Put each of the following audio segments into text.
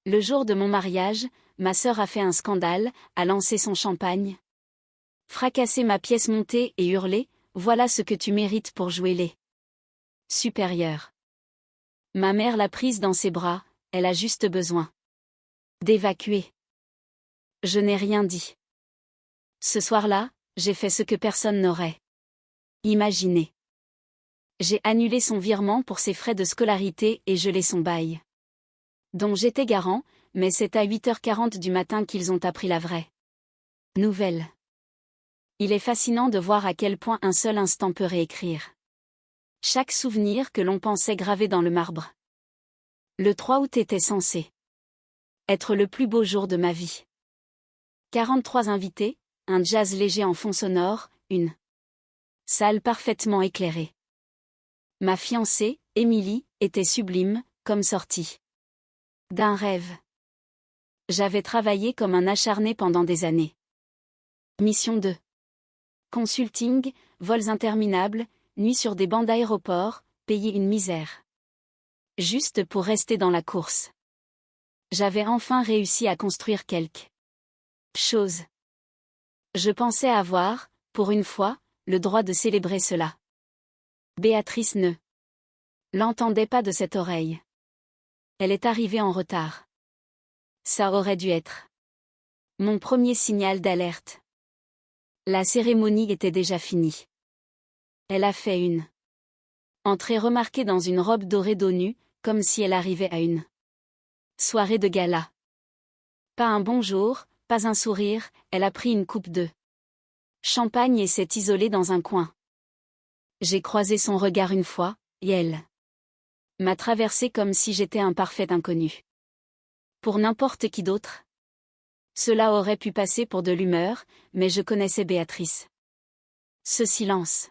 Le jour de mon mariage, ma sœur a fait un scandale, a lancé son champagne, fracassé ma pièce montée et hurlé « Voilà ce que tu mérites pour jouer les supérieurs ». Ma mère l'a prise dans ses bras, elle a juste besoin d'évacuer. Je n'ai rien dit. Ce soir-là, j'ai fait ce que personne n'aurait imaginé. J'ai annulé son virement pour ses frais de scolarité et gelé son bail, dont j'étais garant, mais c'est à 8h40 du matin qu'ils ont appris la vraie nouvelle. Il est fascinant de voir à quel point un seul instant peut réécrire chaque souvenir que l'on pensait gravé dans le marbre. Le 3 août était censé être le plus beau jour de ma vie. 43 invités, un jazz léger en fond sonore, une salle parfaitement éclairée. Ma fiancée, Émilie, était sublime, comme sortie d'un rêve. J'avais travaillé comme un acharné pendant des années. Mission 2. Consulting, vols interminables, nuit sur des bancs d'aéroport, payer une misère. Juste pour rester dans la course. J'avais enfin réussi à construire quelque chose. Je pensais avoir, pour une fois, le droit de célébrer cela. Béatrice ne l'entendait pas de cette oreille. Elle est arrivée en retard. Ça aurait dû être mon premier signal d'alerte. La cérémonie était déjà finie. Elle a fait une entrée remarquée dans une robe dorée dos nu, comme si elle arrivait à une soirée de gala. Pas un bonjour, pas un sourire, elle a pris une coupe de champagne et s'est isolée dans un coin. J'ai croisé son regard une fois, et elle m'a traversé comme si j'étais un parfait inconnu. Pour n'importe qui d'autre. Cela aurait pu passer pour de l'humeur, mais je connaissais Béatrice. Ce silence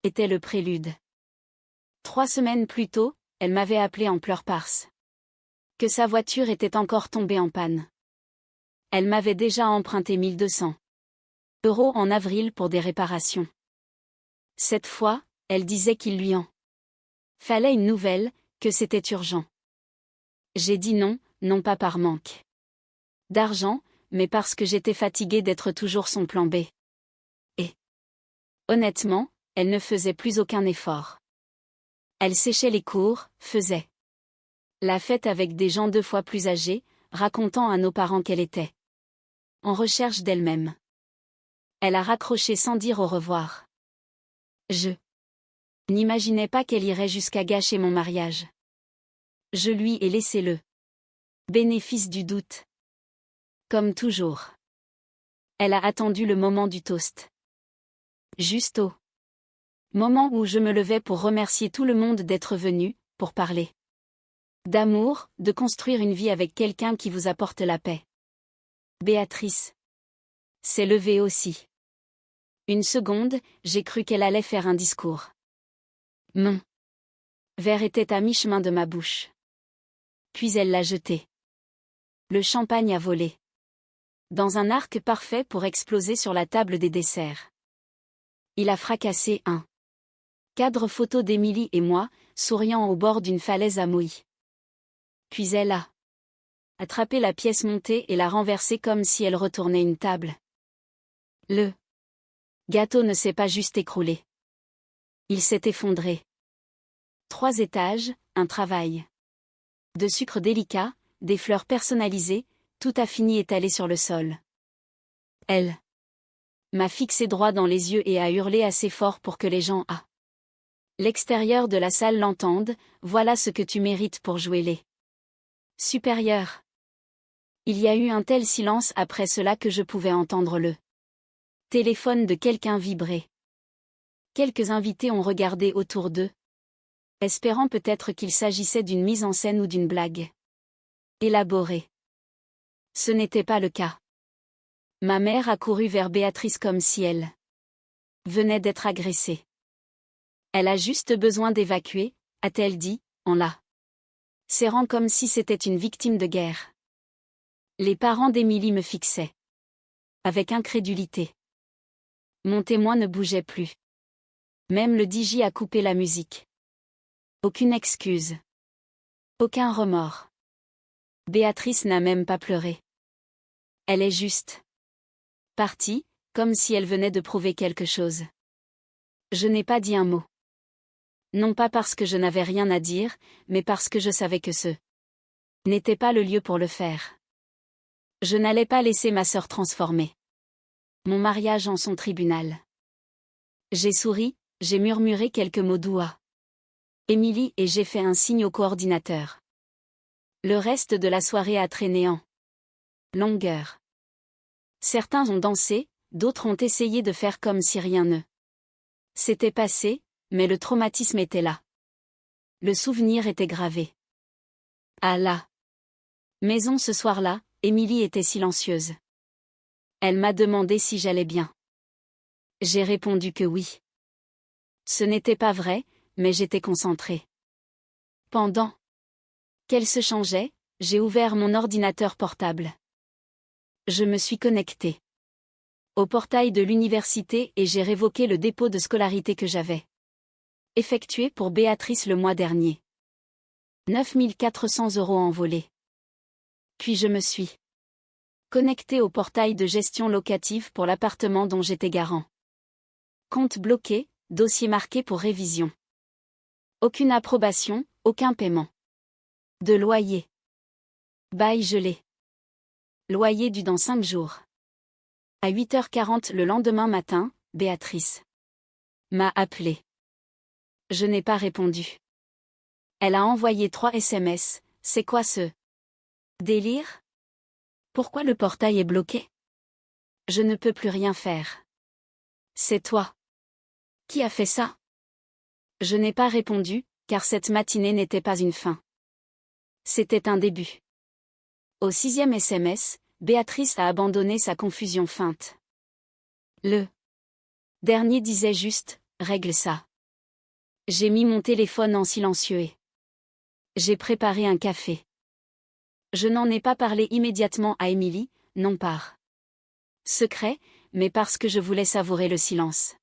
était le prélude. 3 semaines plus tôt, elle m'avait appelé en pleurs parce que sa voiture était encore tombée en panne. Elle m'avait déjà emprunté 1200 € en avril pour des réparations. Cette fois, elle disait qu'il lui en fallait une nouvelle, que c'était urgent. J'ai dit non, non pas par manque d'argent, mais parce que j'étais fatiguée d'être toujours son plan B. Et honnêtement, elle ne faisait plus aucun effort. Elle séchait les cours, faisait la fête avec des gens 2 fois plus âgés, racontant à nos parents qu'elle était en recherche d'elle-même. Elle a raccroché sans dire au revoir. Je n'imaginais pas qu'elle irait jusqu'à gâcher mon mariage. Je lui ai laissé le bénéfice du doute. Comme toujours. Elle a attendu le moment du toast. Juste au moment où je me levais pour remercier tout le monde d'être venu, pour parler d'amour, de construire une vie avec quelqu'un qui vous apporte la paix. Béatrice s'est levée aussi. Une seconde, j'ai cru qu'elle allait faire un discours. Mon verre était à mi-chemin de ma bouche. Puis elle l'a jeté. Le champagne a volé. Dans un arc parfait pour exploser sur la table des desserts. Il a fracassé un cadre photo d'Émilie et moi, souriant au bord d'une falaise à Moï. Puis elle a attrapé la pièce montée et l'a renversée comme si elle retournait une table. Le gâteau ne s'est pas juste écroulé. Il s'est effondré. 3 étages, un travail de sucre délicat, des fleurs personnalisées, tout a fini étalé sur le sol. Elle m'a fixé droit dans les yeux et a hurlé assez fort pour que les gens à l'extérieur de la salle l'entendent, voilà ce que tu mérites pour jouer les supérieurs. Il y a eu un tel silence après cela que je pouvais entendre le téléphone de quelqu'un vibrer. Quelques invités ont regardé autour d'eux, espérant peut-être qu'il s'agissait d'une mise en scène ou d'une blague élaborée. Ce n'était pas le cas. Ma mère a couru vers Béatrice comme si elle venait d'être agressée. Elle a juste besoin d'évacuer, a-t-elle dit, en la serrant comme si c'était une victime de guerre. Les parents d'Émilie me fixaient avec incrédulité. Mon témoin ne bougeait plus. Même le DJ a coupé la musique. Aucune excuse. Aucun remords. Béatrice n'a même pas pleuré. Elle est juste partie, comme si elle venait de prouver quelque chose. Je n'ai pas dit un mot. Non pas parce que je n'avais rien à dire, mais parce que je savais que ce n'était pas le lieu pour le faire. Je n'allais pas laisser ma sœur transformer mon mariage en son tribunal. J'ai souri, j'ai murmuré quelques mots doux à Émilie et j'ai fait un signe au coordinateur. Le reste de la soirée a traîné en longueur. Certains ont dansé, d'autres ont essayé de faire comme si rien ne s'était passé, mais le traumatisme était là. Le souvenir était gravé. À la maison ce soir-là, Émilie était silencieuse. Elle m'a demandé si j'allais bien. J'ai répondu que oui. Ce n'était pas vrai, mais j'étais concentrée. Pendant qu'elle se changeait, j'ai ouvert mon ordinateur portable. Je me suis connectée au portail de l'université et j'ai révoqué le dépôt de scolarité que j'avais effectué pour Béatrice le mois dernier. 9 400 € envolés. Puis je me suis connectée au portail de gestion locative pour l'appartement dont j'étais garant. Compte bloqué, dossier marqué pour révision. Aucune approbation, aucun paiement de loyer. Bail gelé. Loyer dû dans 5 jours. À 8h40 le lendemain matin, Béatrice m'a appelé. Je n'ai pas répondu. Elle a envoyé 3 SMS. C'est quoi ce délire? Pourquoi le portail est bloqué? Je ne peux plus rien faire. C'est toi qui as fait ça? Je n'ai pas répondu, car cette matinée n'était pas une fin. C'était un début. Au 6e SMS, Béatrice a abandonné sa confusion feinte. Le dernier disait juste « Règle ça ». J'ai mis mon téléphone en silencieux et j'ai préparé un café. Je n'en ai pas parlé immédiatement à Émilie, non par secret, mais parce que je voulais savourer le silence.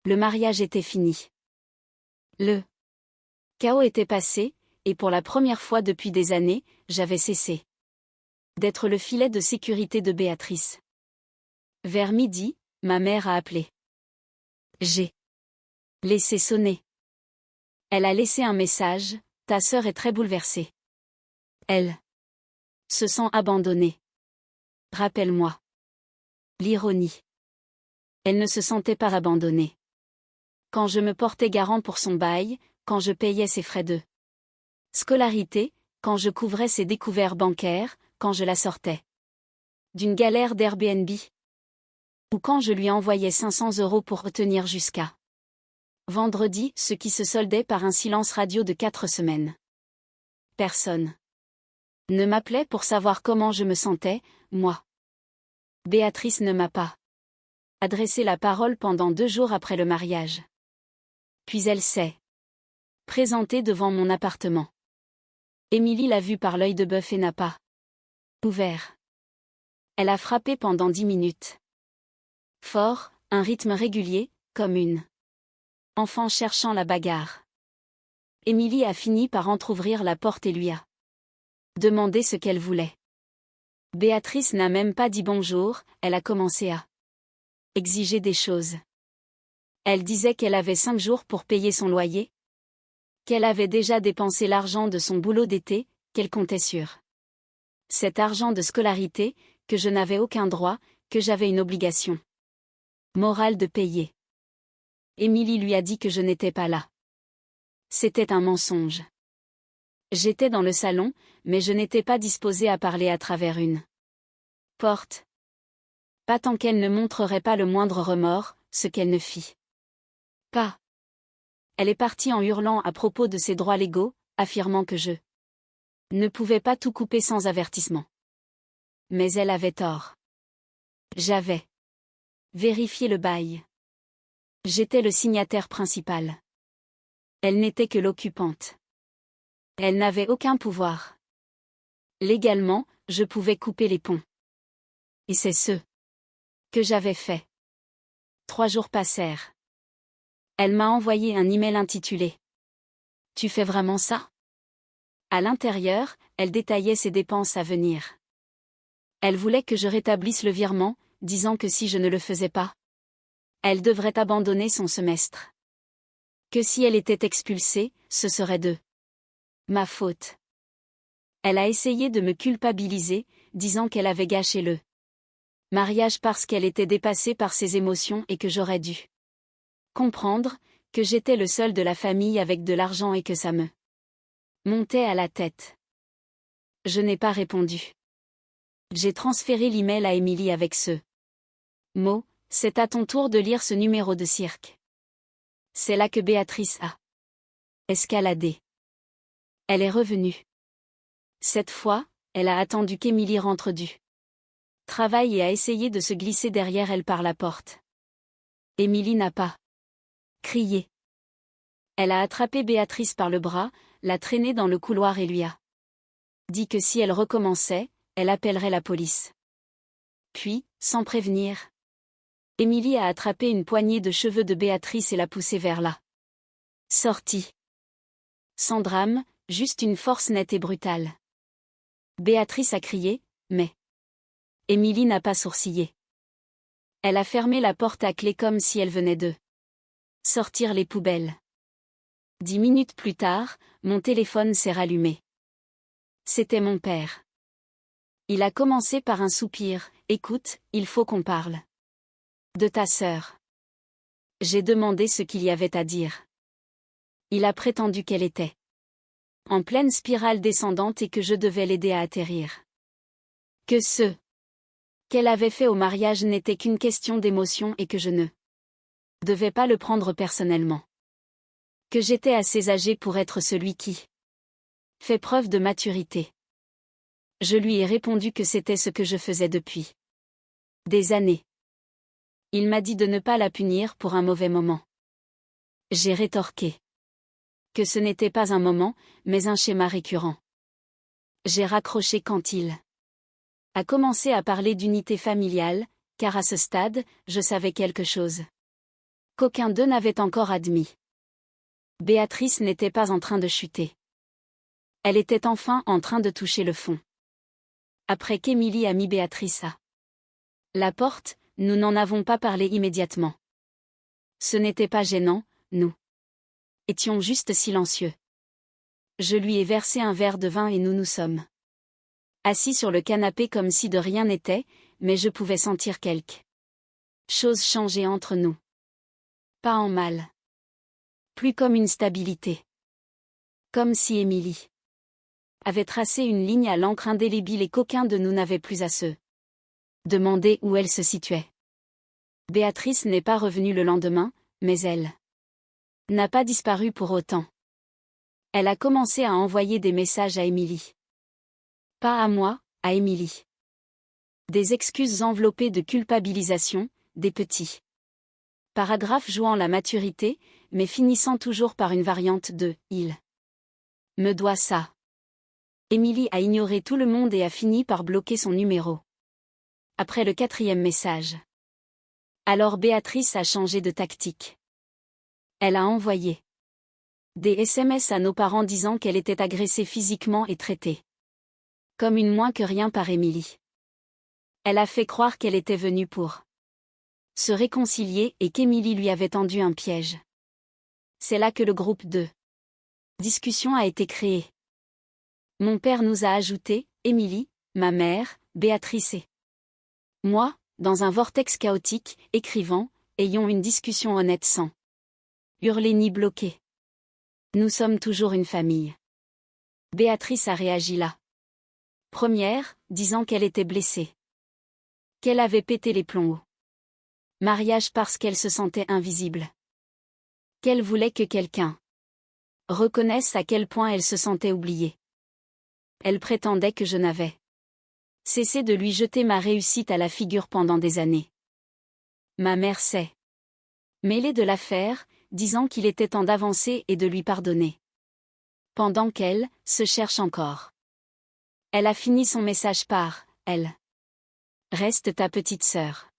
Le mariage était fini. Le chaos était passé, et pour la première fois depuis des années, j'avais cessé d'être le filet de sécurité de Béatrice. Vers midi, ma mère a appelé. J'ai laissé sonner. Elle a laissé un message, ta sœur est très bouleversée. Elle se sent abandonnée. Rappelle-moi. L'ironie. Elle ne se sentait pas abandonnée. Quand je me portais garant pour son bail, quand je payais ses frais de scolarité, quand je couvrais ses découvertes bancaires, quand je la sortais d'une galère d'Airbnb. Ou quand je lui envoyais 500 € pour retenir jusqu'à vendredi, ce qui se soldait par un silence radio de 4 semaines. Personne ne m'appelait pour savoir comment je me sentais, moi. Béatrice ne m'a pas adressé la parole pendant 2 jours après le mariage. Puis elle s'est présentée devant mon appartement. Émilie l'a vue par l'œil de bœuf et n'a pas ouvert. Elle a frappé pendant 10 minutes. Fort, un rythme régulier, comme une enfant cherchant la bagarre. Émilie a fini par entr'ouvrir la porte et lui a demandé ce qu'elle voulait. Béatrice n'a même pas dit bonjour, elle a commencé à exiger des choses. Elle disait qu'elle avait 5 jours pour payer son loyer, qu'elle avait déjà dépensé l'argent de son boulot d'été, qu'elle comptait sur cet argent de scolarité, que je n'avais aucun droit, que j'avais une obligation morale de payer. Émilie lui a dit que je n'étais pas là. C'était un mensonge. J'étais dans le salon, mais je n'étais pas disposée à parler à travers une porte. Pas tant qu'elle ne montrerait pas le moindre remords, ce qu'elle ne fit pas. Elle est partie en hurlant à propos de ses droits légaux, affirmant que je ne pouvais pas tout couper sans avertissement. Mais elle avait tort. J'avais vérifié le bail. J'étais le signataire principal. Elle n'était que l'occupante. Elle n'avait aucun pouvoir. Légalement, je pouvais couper les ponts. Et c'est ce que j'avais fait. 3 jours passèrent. Elle m'a envoyé un email intitulé « Tu fais vraiment ça ?» À l'intérieur, elle détaillait ses dépenses à venir. Elle voulait que je rétablisse le virement, disant que si je ne le faisais pas, elle devrait abandonner son semestre. Que si elle était expulsée, ce serait de ma faute. Elle a essayé de me culpabiliser, disant qu'elle avait gâché le mariage parce qu'elle était dépassée par ses émotions et que j'aurais dû comprendre que j'étais le seul de la famille avec de l'argent et que ça me montait à la tête. Je n'ai pas répondu. J'ai transféré l'email à Émilie avec ce mot. C'est à ton tour de lire ce numéro de cirque. C'est là que Béatrice a escaladé. Elle est revenue. Cette fois, elle a attendu qu'Émilie rentre du travail et a essayé de se glisser derrière elle par la porte. Émilie n'a pas crié. Elle a attrapé Béatrice par le bras, l'a traînée dans le couloir et lui a dit que si elle recommençait, elle appellerait la police. Puis, sans prévenir, Émilie a attrapé une poignée de cheveux de Béatrice et l'a poussée vers la sortie. Sans drame, juste une force nette et brutale. Béatrice a crié, mais Émilie n'a pas sourcillé. Elle a fermé la porte à clé comme si elle venait de sortir les poubelles. 10 minutes plus tard, mon téléphone s'est rallumé. C'était mon père. Il a commencé par un soupir. « Écoute, il faut qu'on parle de ta sœur. » J'ai demandé ce qu'il y avait à dire. Il a prétendu qu'elle était en pleine spirale descendante et que je devais l'aider à atterrir. Que ce qu'elle avait fait au mariage n'était qu'une question d'émotion et que je ne devais pas le prendre personnellement. Que j'étais assez âgé pour être celui qui fait preuve de maturité. Je lui ai répondu que c'était ce que je faisais depuis des années. Il m'a dit de ne pas la punir pour un mauvais moment. J'ai rétorqué que ce n'était pas un moment, mais un schéma récurrent. J'ai raccroché quand il a commencé à parler d'unité familiale, car à ce stade, je savais quelque chose qu'aucun d'eux n'avait encore admis. Béatrice n'était pas en train de chuter. Elle était enfin en train de toucher le fond. Après qu'Émilie a mis Béatrice à la porte, nous n'en avons pas parlé immédiatement. Ce n'était pas gênant, nous étions juste silencieux. Je lui ai versé un verre de vin et nous nous sommes assis sur le canapé comme si de rien n'était, mais je pouvais sentir quelque chose changer entre nous. Pas en mal. Plus comme une stabilité. Comme si Émilie avait tracé une ligne à l'encre indélébile et qu'aucun de nous n'avait plus à se demander où elle se situait. Béatrice n'est pas revenue le lendemain, mais elle n'a pas disparu pour autant. Elle a commencé à envoyer des messages à Émilie. Pas à moi, à Émilie. Des excuses enveloppées de culpabilisation, des petits paragraphes jouant la maturité, mais finissant toujours par une variante de « il me doit ça ». Émilie a ignoré tout le monde et a fini par bloquer son numéro. Après le 4e message. Alors Béatrice a changé de tactique. Elle a envoyé des SMS à nos parents disant qu'elle était agressée physiquement et traitée comme une moins que rien par Émilie. Elle a fait croire qu'elle était venue pour se réconcilier et qu'Émilie lui avait tendu un piège. C'est là que le groupe de discussion a été créé. Mon père nous a ajouté, Émilie, ma mère, Béatrice et moi, dans un vortex chaotique, écrivant, ayons une discussion honnête sans hurler ni bloquer. Nous sommes toujours une famille. Béatrice a réagi là. Première, disant qu'elle était blessée. Qu'elle avait pété les plombs au mariage parce qu'elle se sentait invisible. Qu'elle voulait que quelqu'un reconnaisse à quel point elle se sentait oubliée. Elle prétendait que je n'avais cessé de lui jeter ma réussite à la figure pendant des années. Ma mère s'est mêlée de l'affaire, disant qu'il était temps d'avancer et de lui pardonner. Pendant qu'elle se cherche encore. Elle a fini son message par « Elle reste ta petite sœur ».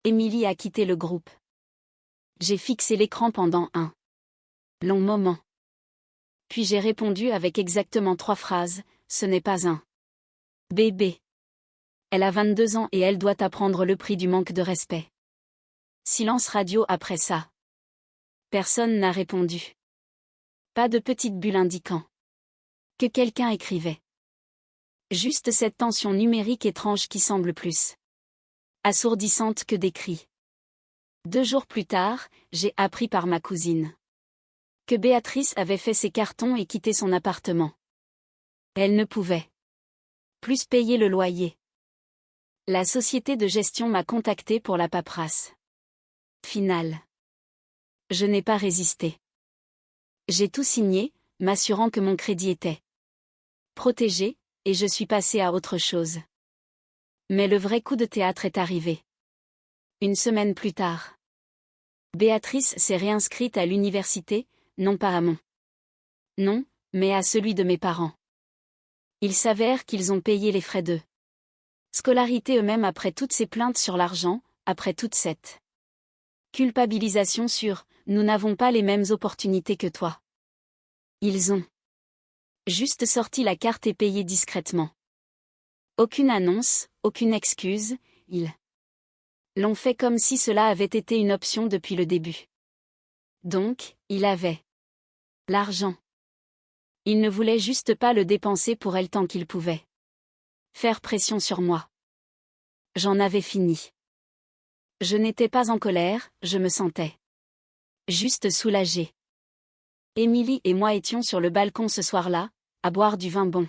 Émilie a quitté le groupe. J'ai fixé l'écran pendant un long moment. Puis j'ai répondu avec exactement 3 phrases, ce n'est pas un bébé. Elle a 22 ans et elle doit apprendre le prix du manque de respect. Silence radio après ça. Personne n'a répondu. Pas de petite bulle indiquant que quelqu'un écrivait. Juste cette tension numérique étrange qui semble plus assourdissante que des cris. 2 jours plus tard, j'ai appris par ma cousine que Béatrice avait fait ses cartons et quitté son appartement. Elle ne pouvait plus payer le loyer. La société de gestion m'a contacté pour la paperasse finale. Je n'ai pas résisté. J'ai tout signé, m'assurant que mon crédit était protégé, et je suis passé à autre chose. Mais le vrai coup de théâtre est arrivé. Une semaine plus tard. Béatrice s'est réinscrite à l'université, non pas à mon nom, mais à celui de mes parents. Il s'avère qu'ils ont payé les frais de scolarité eux-mêmes après toutes ces plaintes sur l'argent, après toute cette culpabilisation sur « nous n'avons pas les mêmes opportunités que toi ». Ils ont juste sorti la carte et payé discrètement. Aucune annonce, aucune excuse, ils l'ont fait comme si cela avait été une option depuis le début. Donc, il avait l'argent. Il ne voulait juste pas le dépenser pour elle tant qu'il pouvait faire pression sur moi. J'en avais fini. Je n'étais pas en colère, je me sentais juste soulagée. Émilie et moi étions sur le balcon ce soir-là, à boire du vin bon,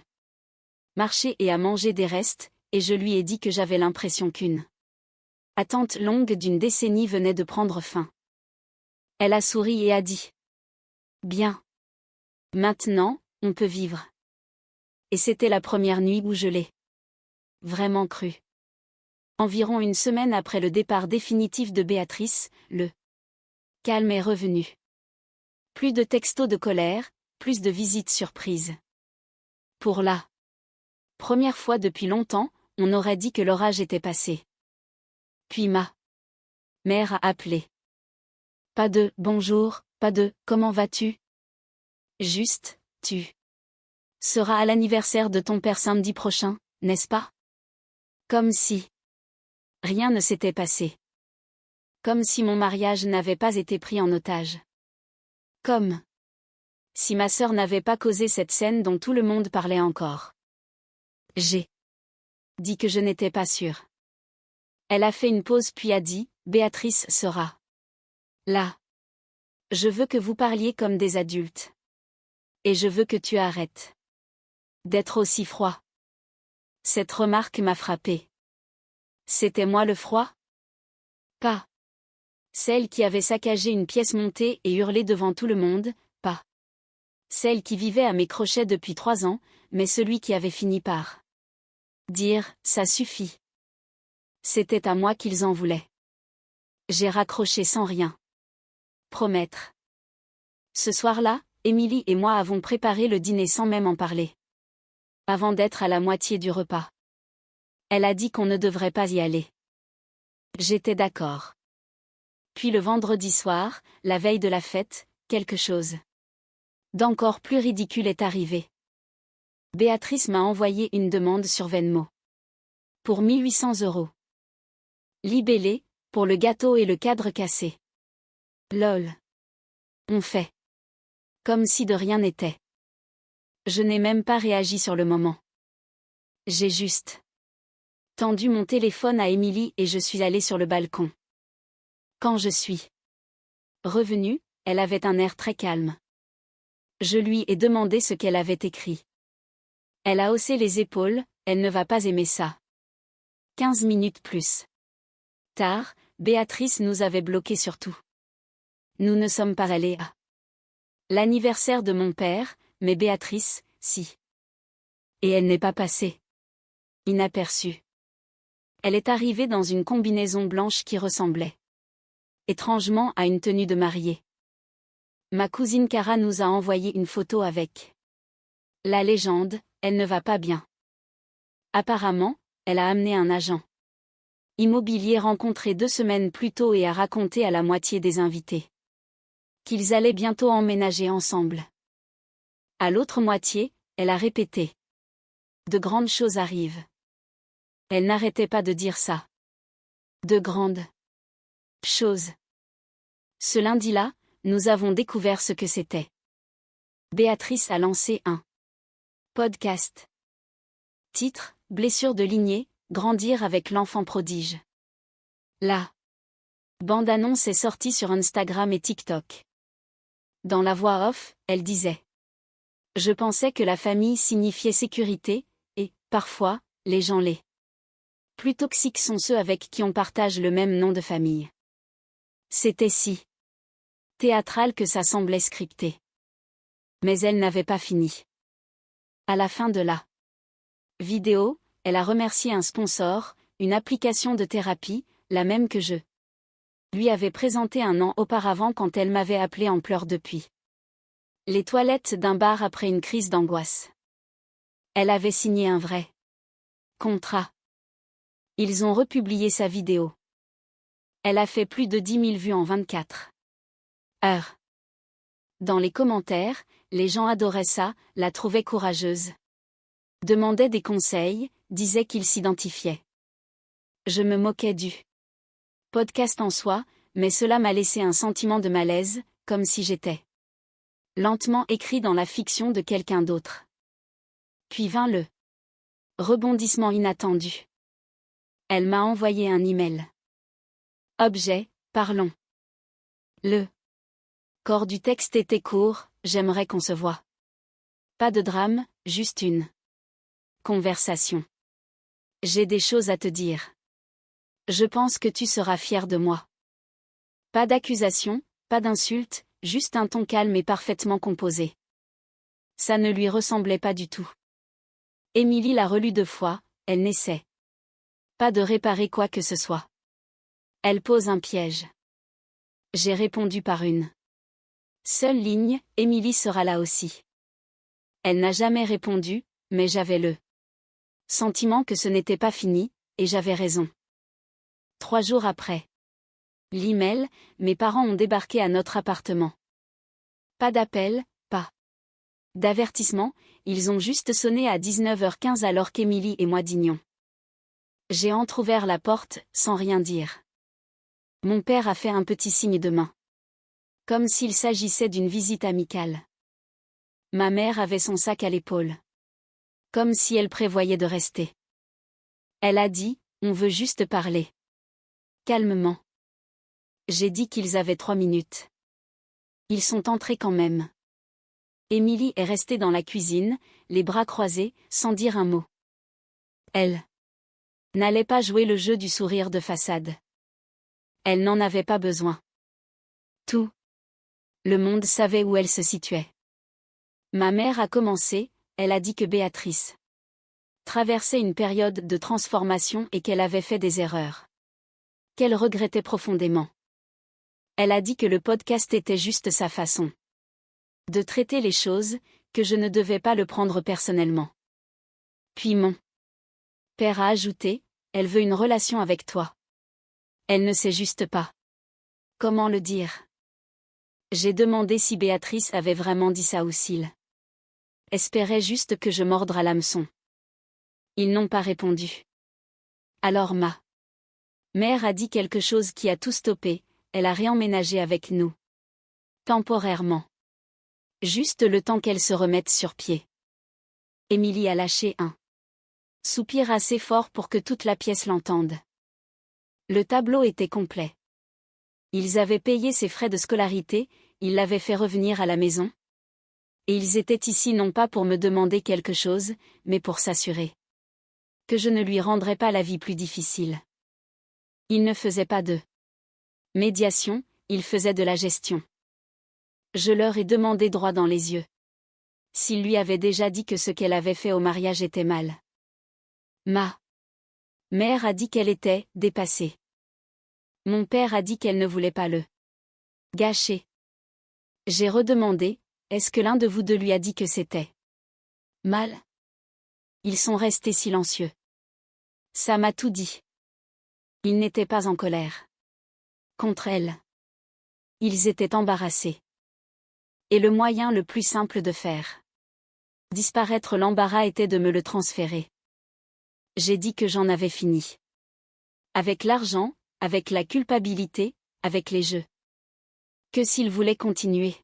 marcher et à manger des restes, et je lui ai dit que j'avais l'impression qu'une attente longue d'une décennie venait de prendre fin. Elle a souri et a dit « Bien. Maintenant, on peut vivre. » Et c'était la première nuit où je l'ai vraiment cru. Environ une semaine après le départ définitif de Béatrice, le calme est revenu. Plus de textos de colère, plus de visites surprises. Pour la première fois depuis longtemps, on aurait dit que l'orage était passé. Puis ma mère a appelé. Pas de « bonjour », pas de « comment vas-tu ». Juste « tu seras à l'anniversaire de ton père samedi prochain, n'est-ce pas ?» Comme si rien ne s'était passé. Comme si mon mariage n'avait pas été pris en otage. Comme si ma sœur n'avait pas causé cette scène dont tout le monde parlait encore. J'ai dit que je n'étais pas sûre. Elle a fait une pause puis a dit « Béatrice sera là. Je veux que vous parliez comme des adultes. Et je veux que tu arrêtes d'être aussi froid. » Cette remarque m'a frappée. C'était moi le froid? Pas celle qui avait saccagé une pièce montée et hurlé devant tout le monde, pas celle qui vivait à mes crochets depuis 3 ans, mais celui qui avait fini par dire « ça suffit ». C'était à moi qu'ils en voulaient. J'ai raccroché sans rien promettre. Ce soir-là, Émilie et moi avons préparé le dîner sans même en parler. Avant d'être à la moitié du repas. Elle a dit qu'on ne devrait pas y aller. J'étais d'accord. Puis le vendredi soir, la veille de la fête, quelque chose d'encore plus ridicule est arrivé. Béatrice m'a envoyé une demande sur Venmo. Pour 1 800 €. Libellé, pour le gâteau et le cadre cassé. Lol. On fait comme si de rien n'était. Je n'ai même pas réagi sur le moment. J'ai juste tendu mon téléphone à Émilie et je suis allée sur le balcon. Quand je suis revenue, elle avait un air très calme. Je lui ai demandé ce qu'elle avait écrit. Elle a haussé les épaules, elle ne va pas aimer ça. 15 minutes plus tard, Béatrice nous avait bloqués sur tout. Nous ne sommes pas allés à l'anniversaire de mon père, mais Béatrice, si. Et elle n'est pas passée inaperçue. Elle est arrivée dans une combinaison blanche qui ressemblait étrangement à une tenue de mariée. Ma cousine Cara nous a envoyé une photo avec la légende « Elle ne va pas bien ». Apparemment, elle a amené un agent immobilier rencontré 2 semaines plus tôt et a raconté à la moitié des invités qu'ils allaient bientôt emménager ensemble. À l'autre moitié, elle a répété. De grandes choses arrivent. Elle n'arrêtait pas de dire ça. De grandes choses. Ce lundi-là, nous avons découvert ce que c'était. Béatrice a lancé un podcast. Titre, Blessure de lignée, grandir avec l'enfant prodige. La bande-annonce est sortie sur Instagram et TikTok. Dans la voix off, elle disait. Je pensais que la famille signifiait sécurité, et, parfois, les gens les plus toxiques sont ceux avec qui on partage le même nom de famille. C'était si théâtral que ça semblait scripté. Mais elle n'avait pas fini. À la fin de la vidéo, elle a remercié un sponsor, une application de thérapie, la même que je lui avais présentée un an auparavant quand elle m'avait appelé en pleurs depuis les toilettes d'un bar après une crise d'angoisse. Elle avait signé un vrai contrat. Ils ont republié sa vidéo. Elle a fait plus de 10 000 vues en 24 heures. Dans les commentaires, les gens adoraient ça, la trouvaient courageuse. Demandaient des conseils, disaient qu'ils s'identifiaient. Je me moquais du podcast en soi, mais cela m'a laissé un sentiment de malaise, comme si j'étais lentement écrit dans la fiction de quelqu'un d'autre. Puis vint le rebondissement inattendu. Elle m'a envoyé un email. Objet, parlons. Le corps du texte était court, j'aimerais qu'on se voie. Pas de drame, juste une conversation. J'ai des choses à te dire. Je pense que tu seras fier de moi. Pas d'accusation, pas d'insulte, juste un ton calme et parfaitement composé. Ça ne lui ressemblait pas du tout. Émilie l'a relu 2 fois, elle n'essaie pas de réparer quoi que ce soit. Elle pose un piège. J'ai répondu par une seule ligne, Émilie sera là aussi. Elle n'a jamais répondu, mais j'avais le sentiment que ce n'était pas fini, et j'avais raison. 3 jours après l'email, mes parents ont débarqué à notre appartement. Pas d'appel, pas d'avertissement, ils ont juste sonné à 19h15 alors qu'Émilie et moi dînions. J'ai entrouvert la porte, sans rien dire. Mon père a fait un petit signe de main. Comme s'il s'agissait d'une visite amicale. Ma mère avait son sac à l'épaule. Comme si elle prévoyait de rester. Elle a dit, on veut juste parler. Calmement. J'ai dit qu'ils avaient 3 minutes. Ils sont entrés quand même. Émilie est restée dans la cuisine, les bras croisés, sans dire un mot. Elle n'allait pas jouer le jeu du sourire de façade. Elle n'en avait pas besoin. Tout le monde savait où elle se situait. Ma mère a commencé, elle a dit que Béatrice traversait une période de transformation et qu'elle avait fait des erreurs. Qu'elle regrettait profondément. Elle a dit que le podcast était juste sa façon de traiter les choses, que je ne devais pas le prendre personnellement. Puis mon père a ajouté, elle veut une relation avec toi. Elle ne sait juste pas comment le dire. J'ai demandé si Béatrice avait vraiment dit ça ou s'il espérait juste que je morde à l'hameçon. Ils n'ont pas répondu. Alors ma mère a dit quelque chose qui a tout stoppé, elle a réemménagé avec nous. Temporairement. Juste le temps qu'elle se remette sur pied. Émilie a lâché un soupir assez fort pour que toute la pièce l'entende. Le tableau était complet. Ils avaient payé ses frais de scolarité, ils l'avaient fait revenir à la maison. Et ils étaient ici non pas pour me demander quelque chose, mais pour s'assurer que je ne lui rendrais pas la vie plus difficile. Il ne faisait pas de médiation, il faisait de la gestion. Je leur ai demandé droit dans les yeux. S'il lui avait déjà dit que ce qu'elle avait fait au mariage était mal. Ma mère a dit qu'elle était dépassée. Mon père a dit qu'elle ne voulait pas le gâcher. J'ai redemandé, est-ce que l'un de vous deux lui a dit que c'était mal? Ils sont restés silencieux. Ça m'a tout dit. Ils n'étaient pas en colère contre elle. Ils étaient embarrassés. Et le moyen le plus simple de faire Disparaître l'embarras était de me le transférer. J'ai dit que j'en avais fini. Avec l'argent, avec la culpabilité, avec les jeux. Que s'il voulait continuer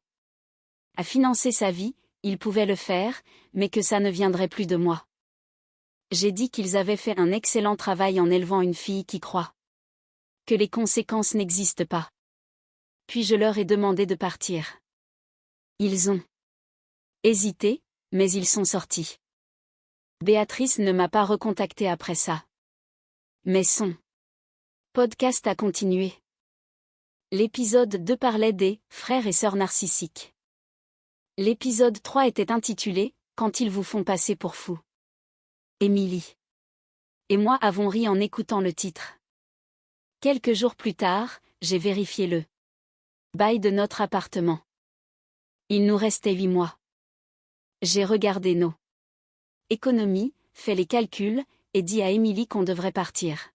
à financer sa vie, il pouvait le faire, mais que ça ne viendrait plus de moi. J'ai dit qu'ils avaient fait un excellent travail en élevant une fille qui croit que les conséquences n'existent pas. Puis je leur ai demandé de partir. Ils ont hésité, mais ils sont sortis. Béatrice ne m'a pas recontacté après ça. Mais son podcast a continué. L'épisode 2 parlait des frères et sœurs narcissiques. L'épisode 3 était intitulé « Quand ils vous font passer pour fous ». Émilie et moi avons ri en écoutant le titre. Quelques jours plus tard, j'ai vérifié le bail de notre appartement. Il nous restait 8 mois. J'ai regardé nos économies, fait les calculs, et dit à Émilie qu'on devrait partir.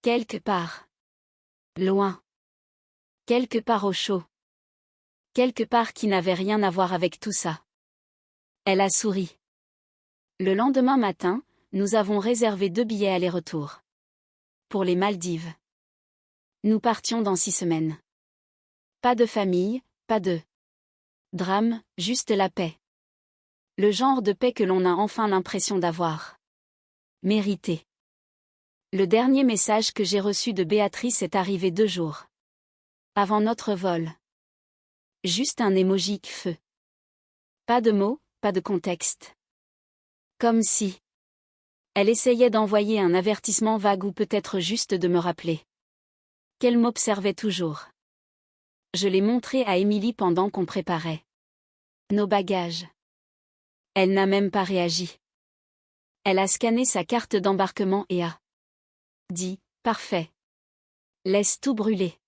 Quelque part. Loin. Quelque part au chaud. Quelque part qui n'avait rien à voir avec tout ça. Elle a souri. Le lendemain matin, nous avons réservé 2 billets aller-retour. Pour les Maldives. Nous partions dans 6 semaines. Pas de famille, pas de drame, juste la paix. Le genre de paix que l'on a enfin l'impression d'avoir mérité. Le dernier message que j'ai reçu de Béatrice est arrivé 2 jours avant notre vol. Juste un emoji feu. Pas de mots, pas de contexte. Comme si elle essayait d'envoyer un avertissement vague ou peut-être juste de me rappeler qu'elle m'observait toujours. Je l'ai montré à Émilie pendant qu'on préparait nos bagages. Elle n'a même pas réagi. Elle a scanné sa carte d'embarquement et a dit « Parfait. Laisse tout brûler. »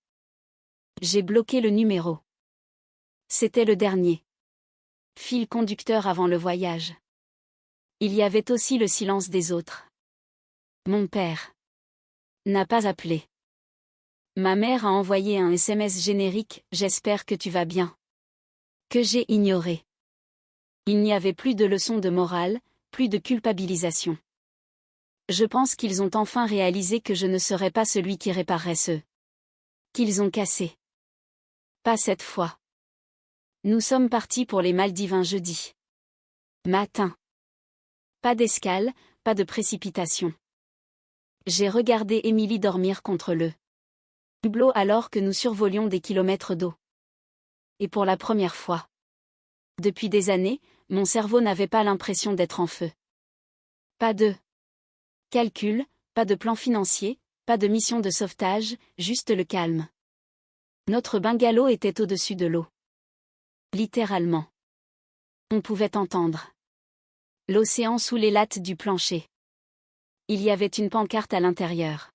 J'ai bloqué le numéro. C'était le dernier fil conducteur avant le voyage. Il y avait aussi le silence des autres. Mon père n'a pas appelé. Ma mère a envoyé un SMS générique « J'espère que tu vas bien » que j'ai ignoré. Il n'y avait plus de leçons de morale, plus de culpabilisation. Je pense qu'ils ont enfin réalisé que je ne serais pas celui qui réparerait ceux qu'ils ont cassés. Pas cette fois. Nous sommes partis pour les Maldives un jeudi matin. Pas d'escale, pas de précipitation. J'ai regardé Émilie dormir contre le hublot alors que nous survolions des kilomètres d'eau. Et pour la première fois depuis des années, mon cerveau n'avait pas l'impression d'être en feu. Pas de calcul, pas de plan financier, pas de mission de sauvetage, juste le calme. Notre bungalow était au-dessus de l'eau. Littéralement. On pouvait entendre l'océan sous les lattes du plancher. Il y avait une pancarte à l'intérieur.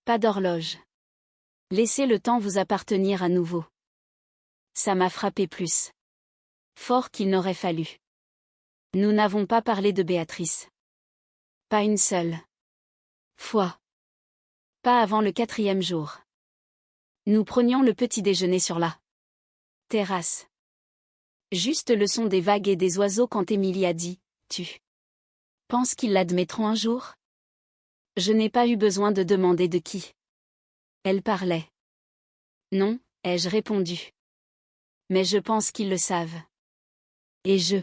Pas d'horloge. Laissez le temps vous appartenir à nouveau. Ça m'a frappé plus fort qu'il n'aurait fallu. Nous n'avons pas parlé de Béatrice. Pas une seule fois. Pas avant le 4e jour. Nous prenions le petit déjeuner sur la terrasse. Juste le son des vagues et des oiseaux quand Émilie a dit « Tu penses qu'ils l'admettront un jour ?» Je n'ai pas eu besoin de demander de qui elle parlait. Non, ai-je répondu. Mais je pense qu'ils le savent. Et je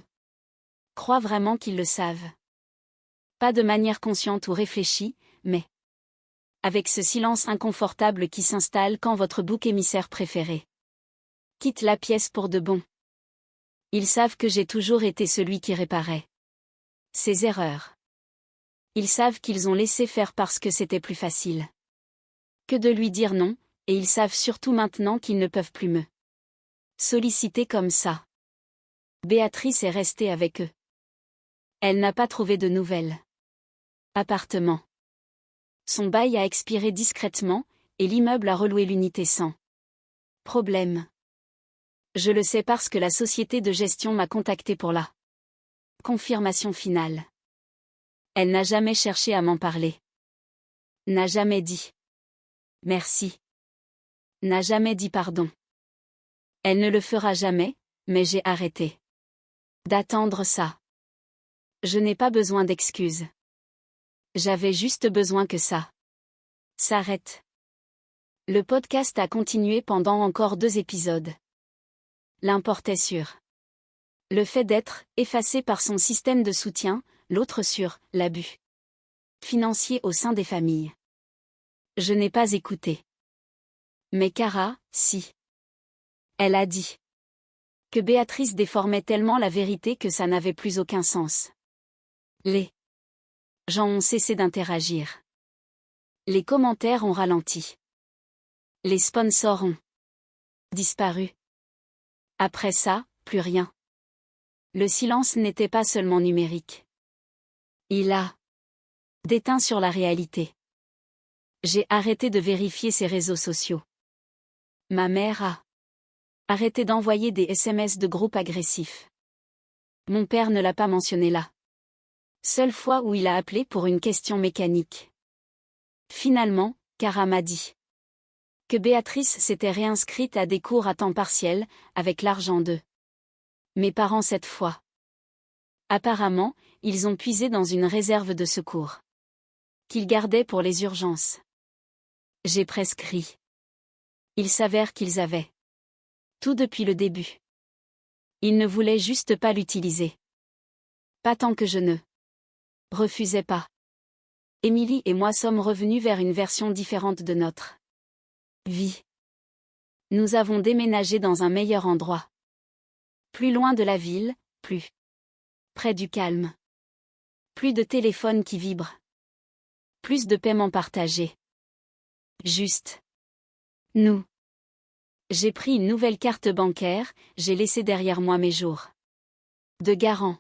crois vraiment qu'ils le savent. Pas de manière consciente ou réfléchie, mais avec ce silence inconfortable qui s'installe quand votre bouc émissaire préféré quitte la pièce pour de bon. Ils savent que j'ai toujours été celui qui réparait ses erreurs. Ils savent qu'ils ont laissé faire parce que c'était plus facile que de lui dire non, et ils savent surtout maintenant qu'ils ne peuvent plus me solliciter comme ça. Béatrice est restée avec eux. Elle n'a pas trouvé de nouvelles appartement. Son bail a expiré discrètement, et l'immeuble a reloué l'unité sans problème. Je le sais parce que la société de gestion m'a contacté pour la confirmation finale. Elle n'a jamais cherché à m'en parler. N'a jamais dit merci. N'a jamais dit pardon. Elle ne le fera jamais, mais j'ai arrêté d'attendre ça. Je n'ai pas besoin d'excuses. J'avais juste besoin que ça s'arrête. Le podcast a continué pendant encore 2 épisodes. L'un portait sur le fait d'être effacé par son système de soutien, l'autre sur l'abus financier au sein des familles. Je n'ai pas écouté. Mais Cara, si. Elle a dit que Béatrice déformait tellement la vérité que ça n'avait plus aucun sens. Les gens ont cessé d'interagir. Les commentaires ont ralenti. Les sponsors ont disparu. Après ça, plus rien. Le silence n'était pas seulement numérique. Il a déteint sur la réalité. J'ai arrêté de vérifier ses réseaux sociaux. Ma mère a arrêté d'envoyer des SMS de groupe agressifs. Mon père ne l'a pas mentionné là. Seule fois où il a appelé pour une question mécanique. Finalement, Cara m'a dit que Béatrice s'était réinscrite à des cours à temps partiel, avec l'argent de mes parents cette fois. Apparemment, ils ont puisé dans une réserve de secours qu'ils gardaient pour les urgences. J'ai presque ri. Il s'avère qu'ils avaient tout depuis le début. Ils ne voulaient juste pas l'utiliser. Pas tant que je ne refusais pas. Émilie et moi sommes revenus vers une version différente de notre vie. Nous avons déménagé dans un meilleur endroit. Plus loin de la ville, plus près du calme. Plus de téléphones qui vibrent. Plus de paiements partagés. Juste nous. J'ai pris une nouvelle carte bancaire, j'ai laissé derrière moi mes jours de garant.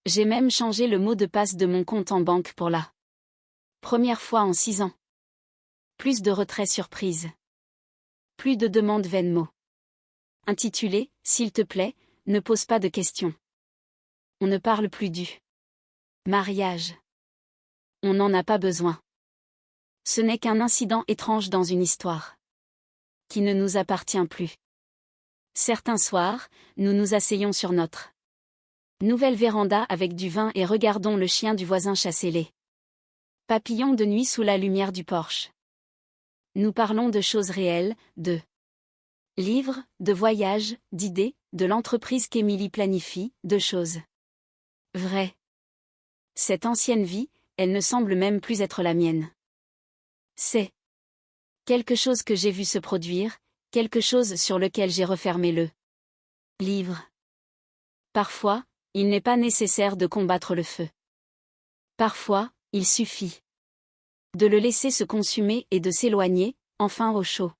J'ai même changé le mot de passe de mon compte en banque pour la première fois en 6 ans. Plus de retraits surprises. Plus de demandes Venmo. Intitulé « S'il te plaît, ne pose pas de questions ». On ne parle plus du mariage. On n'en a pas besoin. Ce n'est qu'un incident étrange dans une histoire qui ne nous appartient plus. Certains soirs, nous nous asseyons sur notre nouvelle véranda avec du vin et regardons le chien du voisin chasser les papillons de nuit sous la lumière du porche. Nous parlons de choses réelles, de livres, de voyages, d'idées, de l'entreprise qu'Émilie planifie, de choses vraies. Cette ancienne vie, elle ne semble même plus être la mienne. C'est quelque chose que j'ai vu se produire, quelque chose sur lequel j'ai refermé le livre. Parfois, il n'est pas nécessaire de combattre le feu. Parfois, il suffit de le laisser se consumer et de s'éloigner, enfin au chaud.